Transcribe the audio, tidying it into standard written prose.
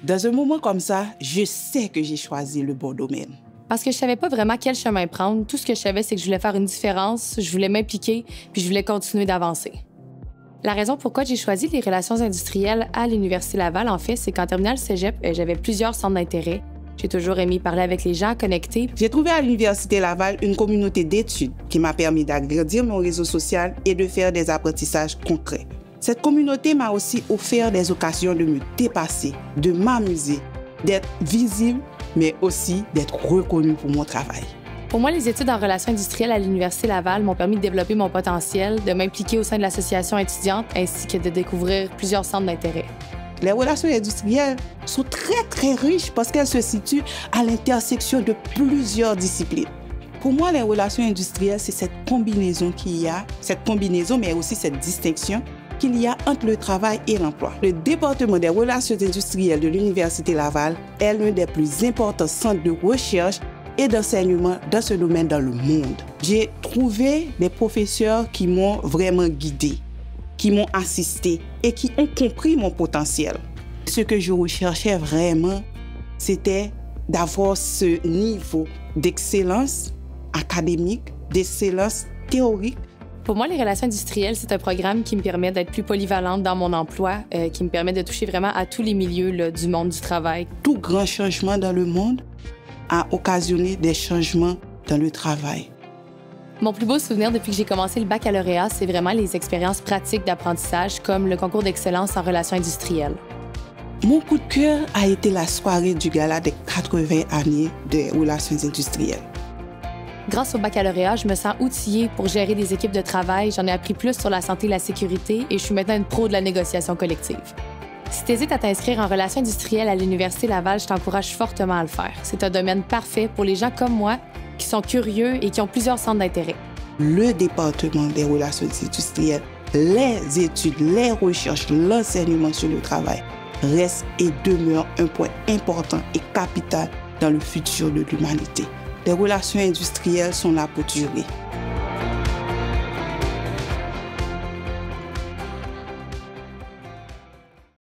Dans un moment comme ça, je sais que j'ai choisi le bon domaine. Parce que je savais pas vraiment quel chemin prendre. Tout ce que je savais, c'est que je voulais faire une différence, je voulais m'impliquer, puis je voulais continuer d'avancer. La raison pourquoi j'ai choisi les relations industrielles à l'Université Laval, en fait, c'est qu'en terminant le cégep, j'avais plusieurs centres d'intérêt. J'ai toujours aimé parler avec les gens, connecter. J'ai trouvé à l'Université Laval une communauté d'études qui m'a permis d'agrandir mon réseau social et de faire des apprentissages concrets. Cette communauté m'a aussi offert des occasions de me dépasser, de m'amuser, d'être visible, mais aussi d'être reconnue pour mon travail. Pour moi, les études en relations industrielles à l'Université Laval m'ont permis de développer mon potentiel, de m'impliquer au sein de l'association étudiante ainsi que de découvrir plusieurs centres d'intérêt. Les relations industrielles sont très riches parce qu'elles se situent à l'intersection de plusieurs disciplines. Pour moi, les relations industrielles, c'est cette combinaison qu'il y a, mais aussi cette distinction qu'il y a entre le travail et l'emploi. Le département des relations industrielles de l'Université Laval est l'un des plus importants centres de recherche et d'enseignement dans ce domaine dans le monde. J'ai trouvé des professeurs qui m'ont vraiment guidé, qui m'ont assisté et qui ont compris mon potentiel. Ce que je recherchais vraiment, c'était d'avoir ce niveau d'excellence académique, d'excellence théorique. Pour moi, les relations industrielles, c'est un programme qui me permet d'être plus polyvalente dans mon emploi, qui me permet de toucher vraiment à tous les milieux là, du monde du travail. Tout grand changement dans le monde a occasionné des changements dans le travail. Mon plus beau souvenir depuis que j'ai commencé le baccalauréat, c'est vraiment les expériences pratiques d'apprentissage, comme le concours d'excellence en relations industrielles. Mon coup de cœur a été la soirée du gala des 80 années des relations industrielles. Grâce au baccalauréat, je me sens outillée pour gérer des équipes de travail. J'en ai appris plus sur la santé et la sécurité et je suis maintenant une pro de la négociation collective. Si tu hésites à t'inscrire en relations industrielles à l'Université Laval, je t'encourage fortement à le faire. C'est un domaine parfait pour les gens comme moi qui sont curieux et qui ont plusieurs centres d'intérêt. Le département des relations industrielles, les études, les recherches, l'enseignement sur le travail reste et demeure un point important et capital dans le futur de l'humanité. Les relations industrielles sont là pour durer.